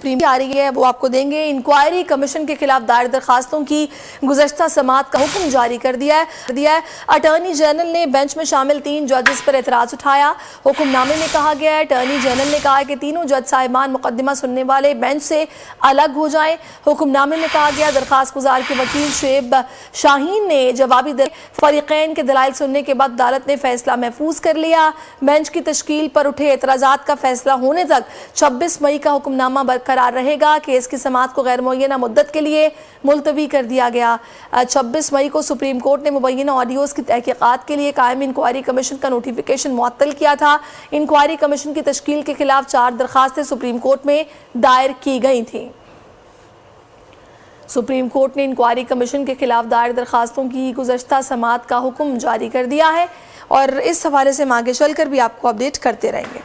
Supreme آ رہی ہے وہ آپ کو دیں گے۔ انکوائری کمیشن کے خلاف دائر درخواستوں کی گزشتہ سماعت کا حکم جاری کر دیا ہے۔ اٹارنی جنرل نے بینچ میں شامل 3 ججز پر اعتراض اٹھایا۔ حکم نامے میں کہا گیا ہے اٹارنی جنرل نے کہا کہ تینوں جج صاحبان مقدمہ سننے والے بینچ سے الگ ہو جائیں۔ حکم نامے میں کہا گیا درخواست گزار کے وکیل شعیب شاہین نے جوابی فریقین کے دلائل سننے کے بعد عدالت نے فیصلہ محفوظ کر لیا۔ بینچ کی تشکیل پر اٹھے اعتراضات کا فیصلہ ہونے تک 26 مئی کا حکم نامہ برقرار رہے گا۔ کیس کی سماعت کو غیر معینہ مدت کے لیے ملتوی کر دیا گیا۔ 26 مئی کو سپریم کورٹ نے مبینہ آڈیوز کی تحقیقات کے لیے قائم انکوائری کمیشن کا نوٹیفیکیشن معطل کیا تھا۔ انکوائری کمیشن کی تشکیل کے خلاف 4 درخواستیں سپریم کورٹ میں دائر کی گئی تھیں۔ سپریم کورٹ نے انکوائری کمیشن کے خلاف دائر درخواستوں کی گزشتہ سماعت کا حکم جاری کر دیا ہے اور اس حوالے سے ہم آگے چل کر بھی آپ کو اپڈیٹ کرتے رہیں گے۔